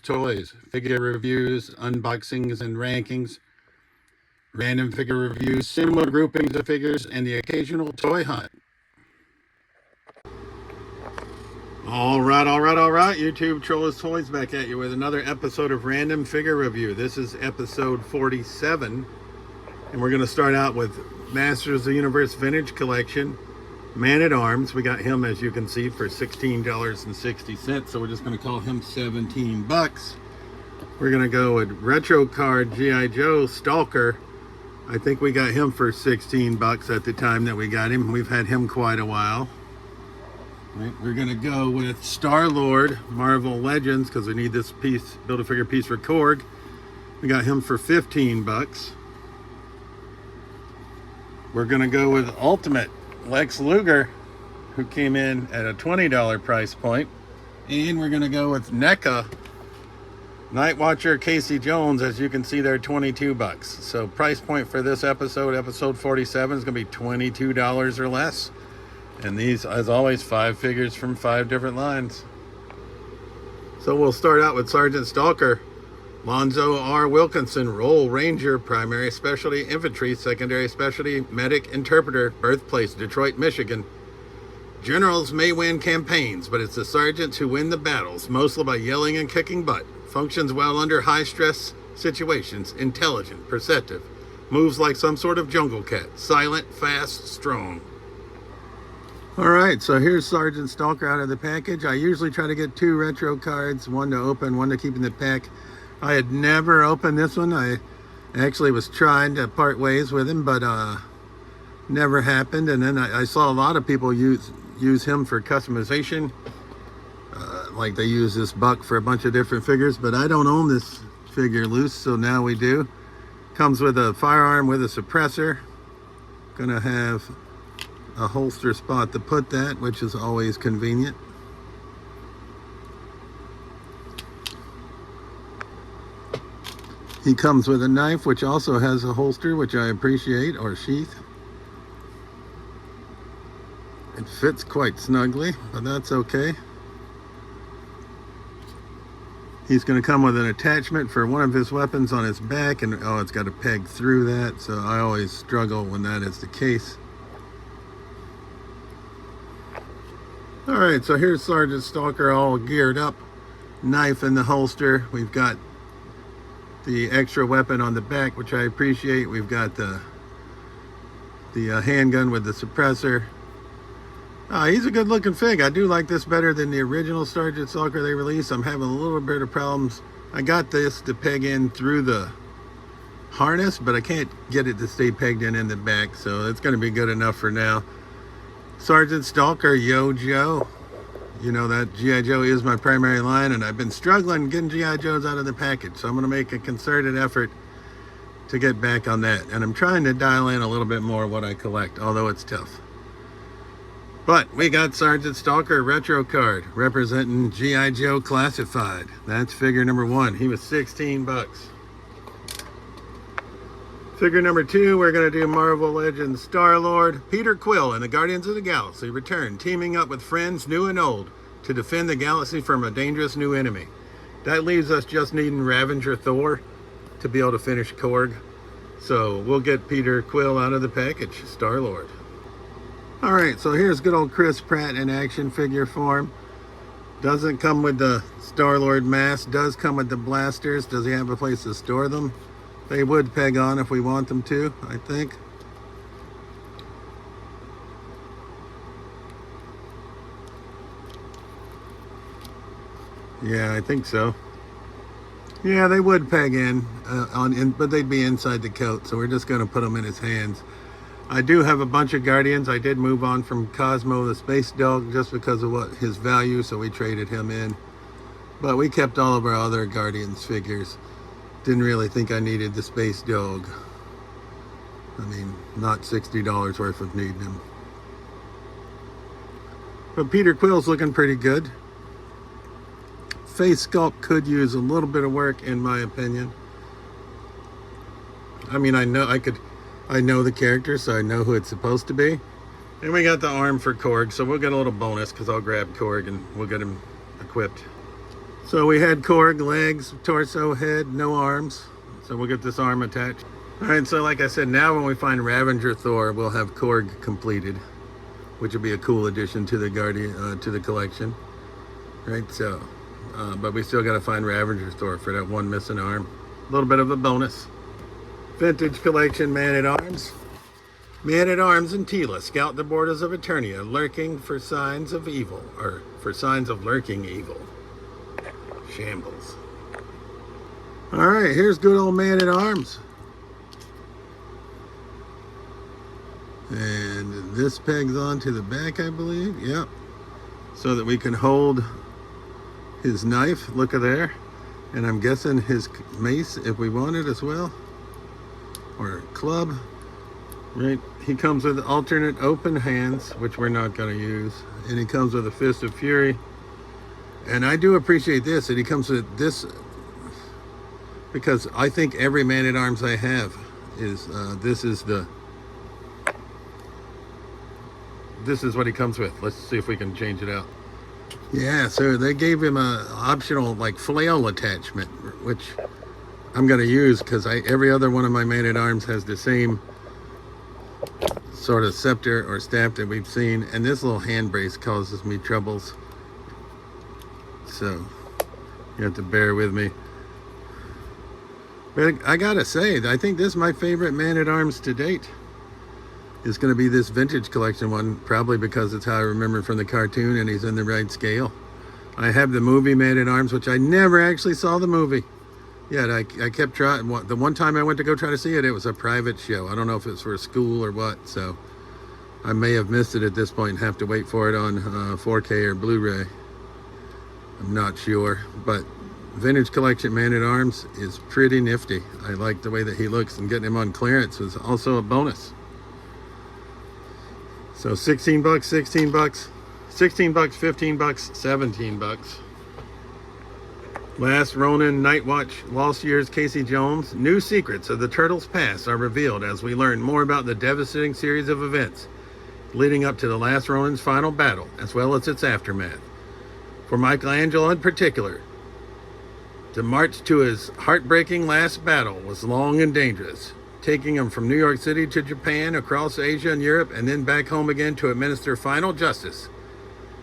Toys, figure reviews, unboxings and rankings, random figure reviews, similar groupings of figures, and the occasional toy hunt. All right, YouTube Trollers Toys back at you with another episode of Random Figure Review. This is episode 47, and we're going to start out with Masters of the Universe Vintage Collection, Man-at-Arms. We got him, as you can see, for $16.60, so we're just going to call him 17 bucks. We're going to go with Retro Card G.I. Joe Stalker. I think we got him for 16 bucks at the time that we got him. We've had him quite a while. Right, we're going to go with Star-Lord Marvel Legends because we need this piece, Build-A-Figure piece for Korg. We got him for 15 bucks. We're going to go with Ultimate Lex Luger, who came in at a $20 price point. And we're going to go with NECA Night Watcher Casey Jones. As you can see, they're 22 bucks. So price point for this episode, episode 47, is going to be $22 or less. And these, as always, 5 figures from 5 different lines. So we'll start out with Sergeant Stalker. Lonzo R. Wilkinson, Role Ranger, Primary Specialty Infantry, Secondary Specialty Medic Interpreter, Birthplace Detroit, Michigan. Generals may win campaigns, but it's the sergeants who win the battles, mostly by yelling and kicking butt. Functions well under high-stress situations, intelligent, perceptive. Moves like some sort of jungle cat, silent, fast, strong. Alright, so here's Sergeant Stalker out of the package. I usually try to get 2 retro cards, one to open, one to keep in the pack. I had never opened this one. I actually was trying to part ways with him, but never happened. And then I saw a lot of people use him for customization. Like they use this buck for a bunch of different figures, but I don't own this figure loose, so now we do. Comes with a firearm with a suppressor. Gonna have a holster spot to put that, which is always convenient. He comes with a knife, which also has a holster, which I appreciate, or sheath. It fits quite snugly, but that's okay. He's going to come with an attachment for one of his weapons on his back, and oh, it's got a peg through that, so I always struggle when that is the case. Alright, so here's Sergeant Stalker all geared up. Knife in the holster. We've got the extra weapon on the back, which I appreciate. We've got the handgun with the suppressor. He's a good looking fig. I do like this better than the original Sergeant Stalker they released. I'm having a little bit of problems. I got this to peg in through the harness, but I can't get it to stay pegged in the back, so it's going to be good enough for now. Sergeant Stalker Yo Joe. You know that G.I. Joe is my primary line, and I've been struggling getting G.I. Joes out of the package, so I'm going to make a concerted effort to get back on that. And I'm trying to dial in a little bit more what I collect, although it's tough. But we got Sergeant Stalker Retro Card representing G.I. Joe Classified. That's figure number 1. He was 16 bucks. Figure number 2, we're going to do Marvel Legends Star-Lord. Peter Quill and the Guardians of the Galaxy return, teaming up with friends new and old to defend the galaxy from a dangerous new enemy. That leaves us just needing Ravager Thor to be able to finish Korg. So we'll get Peter Quill out of the package, Star-Lord. Alright, so here's good old Chris Pratt in action figure form. Doesn't come with the Star-Lord mask, does come with the blasters. Does he have a place to store them? They would peg on if we want them to, I think. Yeah, I think so. Yeah, they would peg in, but they'd be inside the coat, so we're just going to put them in his hands. I do have a bunch of Guardians. I did move on from Cosmo the Space Dog just because of what his value, so we traded him in. But we kept all of our other Guardians figures. Didn't really think I needed the Space Dog. I mean, not $60 worth of needing him. But Peter Quill's looking pretty good. Face sculpt could use a little bit of work, in my opinion. I mean, I know the character, so I know who it's supposed to be. And we got the arm for Korg, so we'll get a little bonus because I'll grab Korg and we'll get him equipped. So we had Korg, legs, torso, head, no arms. So we'll get this arm attached. All right, so like I said, now when we find Ravager Thor, we'll have Korg completed, which would be a cool addition to the Guardian, to the collection. Right, so, but we still got to find Ravager Thor for that one missing arm. A little bit of a bonus. Vintage collection Man-at-Arms. Man-at-Arms and Tila scout the borders of Eternia, lurking for signs of evil, or for signs of lurking evil. Shambles. All right, here's good old Man-at-Arms. And this pegs on to the back, I believe. Yep. So that we can hold his knife. Look at there. And I'm guessing his mace if we want it as well. Or club. Right. He comes with alternate open hands, which we're not going to use. And he comes with a Fist of Fury. And I do appreciate this, that he comes with this, because I think every Man-at-Arms I have is, this is what he comes with. Let's see if we can change it out. Yeah, so they gave him a optional like flail attachment, which I'm going to use because every other one of my Man-at-Arms has the same sort of scepter or staff that we've seen, and this little hand brace causes me troubles. So you have to bear with me. But I gotta say, I think this is my favorite Man-at-Arms to date. Is going to be this vintage collection one, probably because it's how I remember from the cartoon and he's in the right scale. I have the movie Man-at-Arms, which I never actually saw the movie. Yet I kept trying. The one time I went to go try to see it, it was a private show. I don't know if it's for school or what, so I may have missed it at this point and have to wait for it on 4K or Blu-ray. I'm not sure, but vintage collection Man-at-Arms is pretty nifty. I like the way that he looks, and getting him on clearance was also a bonus. So 16 bucks, 16 bucks, 16 bucks, 15 bucks, 17 bucks. Last Ronin, Night Watch, Lost Years, Casey Jones. New secrets of the Turtles' past are revealed as we learn more about the devastating series of events leading up to the Last Ronin's final battle, as well as its aftermath. For Michelangelo in particular, the march to his heartbreaking last battle was long and dangerous, taking him from New York City to Japan, across Asia and Europe, and then back home again to administer final justice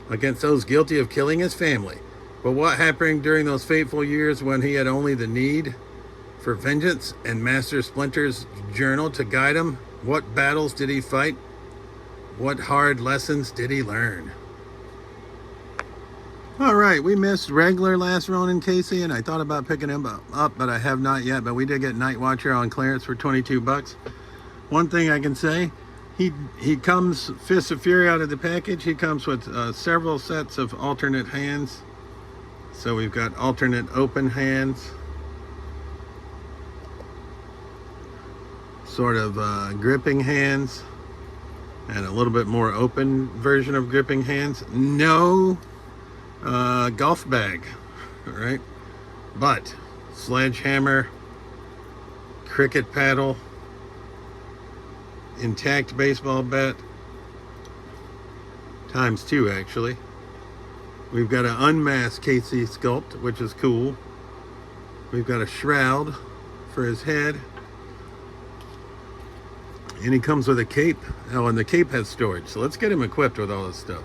against those guilty of killing his family. But what happened during those fateful years when he had only the need for vengeance and Master Splinter's journal to guide him? What battles did he fight? What hard lessons did he learn? All right, we missed regular Last Ronin Casey, and I thought about picking him up, but I have not yet. But we did get Night Watcher on clearance for 22 bucks. One thing I can say, he comes Fist of Fury out of the package. He comes with several sets of alternate hands. So we've got alternate open hands, sort of gripping hands, and a little bit more open version of gripping hands. No golf bag, right? But sledgehammer, cricket paddle, intact baseball bat, ×2 actually. We've got an unmasked KC sculpt, which is cool. We've got a shroud for his head. And he comes with a cape. Oh, and the cape has storage. So let's get him equipped with all this stuff.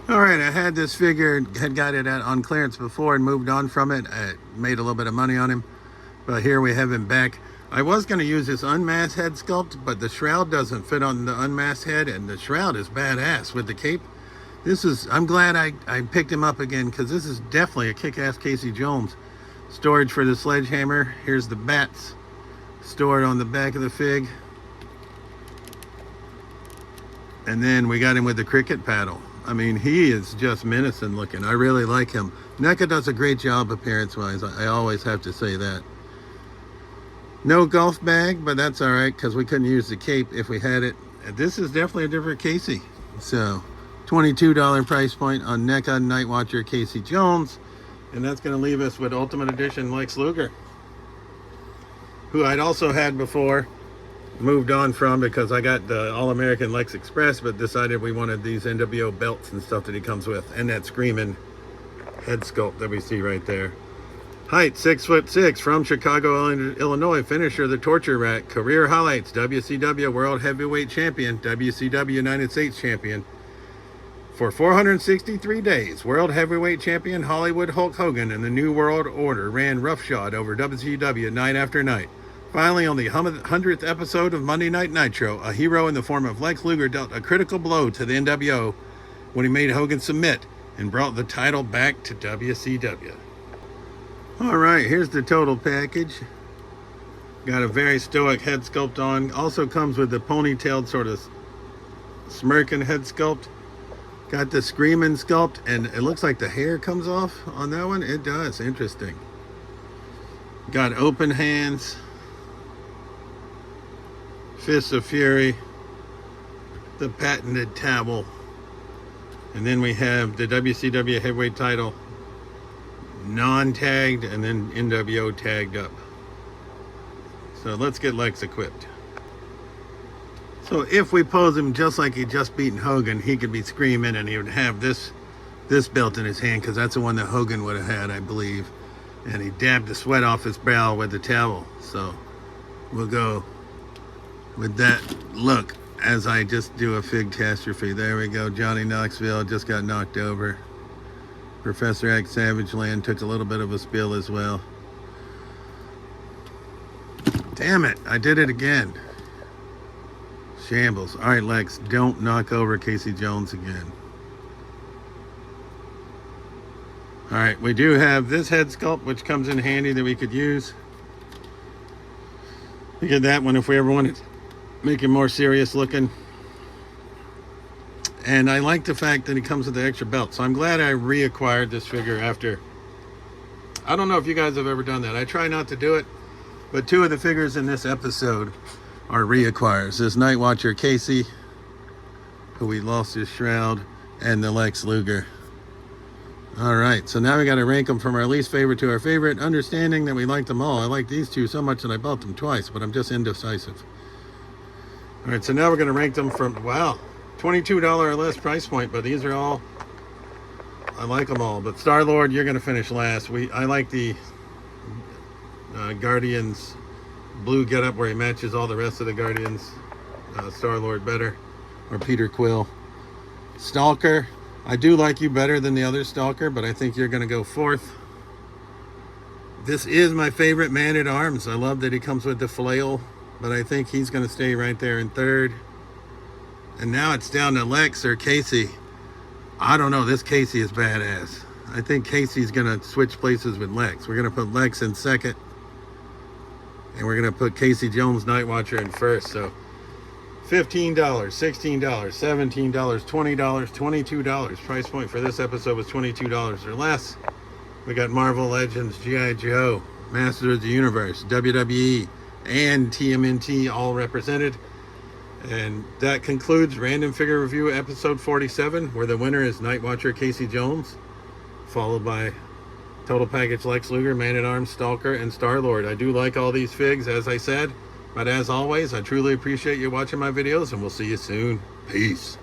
All right, I had this figure, had got it on clearance before and moved on from it. I made a little bit of money on him. But here we have him back. I was going to use this unmasked head sculpt, but the shroud doesn't fit on the unmasked head. And the shroud is badass with the cape. I'm glad I picked him up again, because this is definitely a kick-ass Casey Jones. Storage for the sledgehammer. Here's the bats stored on the back of the fig. And then we got him with the cricket paddle. I mean, he is just menacing looking. I really like him. NECA does a great job appearance-wise. I always have to say that. No golf bag, but that's all right, because we couldn't use the cape if we had it. This is definitely a different Casey. So $22 price point on NECA Night Watcher Casey Jones. And that's going to leave us with Ultimate Edition Lex Luger, who I'd also had before, moved on from because I got the All-American Lex Express, but decided we wanted these NWO belts and stuff that he comes with, and that screaming head sculpt that we see right there. Height 6'6", from Chicago, Illinois. Finisher, the Torture Rack. Career highlights: WCW World Heavyweight Champion, WCW United States Champion for 463 days. World Heavyweight Champion Hollywood Hulk Hogan and the New World Order ran roughshod over WCW night after night. Finally, on the 100th episode of Monday Night Nitro, a hero in the form of Lex Luger dealt a critical blow to the NWO when he made Hogan submit and brought the title back to WCW. Alright, here's the total package. Got a very stoic head sculpt on. Also comes with the ponytailed sort of smirking head sculpt. Got the screaming sculpt, and it looks like the hair comes off on that one. It does. Interesting. Got open hands. Fists of Fury. The patented towel. And then we have the WCW heavyweight title non-tagged, and then NWO tagged up. So let's get Lex equipped. So if we pose him just like he just beaten Hogan, he could be screaming, and he would have this belt in his hand, because that's the one that Hogan would have had, I believe. And he dabbed the sweat off his brow with the towel. So we'll go with that look as I just do a fig catastrophe. There we go. Johnny Knoxville just got knocked over. Professor X Savage Land took a little bit of a spill as well. Damn it, I did it again. Shambles. All right, Lex, don't knock over Casey Jones again. All right, we do have this head sculpt, which comes in handy that we could use. We get that one if we ever wanted to make it more serious looking. And I like the fact that he comes with the extra belt. So I'm glad I reacquired this figure after. I don't know if you guys have ever done that. I try not to do it. But two of the figures in this episode are reacquires. This Night Watcher Casey, who we lost his shroud, and the Lex Luger. Alright, so now we got to rank them from our least favorite to our favorite, understanding that we like them all. I like these two so much that I bought them twice, but I'm just indecisive. Alright, so now we're going to rank them from, wow, $22 or less price point, but these are all, I like them all. But Star-Lord, you're going to finish last. I like the Guardians blue getup where he matches all the rest of the Guardians. Star-Lord better, or Peter Quill. Stalker, I do like you better than the other Stalker, but I think you're going to go fourth. This is my favorite Man-at-Arms. I love that he comes with the flail, but I think he's going to stay right there in third. And now it's down to Lex or Casey. I don't know. This Casey is badass. I think Casey's going to switch places with Lex. We're going to put Lex in second. And we're going to put Casey Jones Night Watcher in first. So $15, $16, $17, $20, $22. Price point for this episode was $22 or less. We got Marvel Legends, G.I. Joe, Masters of the Universe, WWE, and TMNT all represented. And that concludes Random Figure Review episode 47, where the winner is Night Watcher Casey Jones, followed by Total Package Lex Luger, Man-at-Arms, Stalker, and Star-Lord. I do like all these figs, as I said, but as always, I truly appreciate you watching my videos, and we'll see you soon. Peace.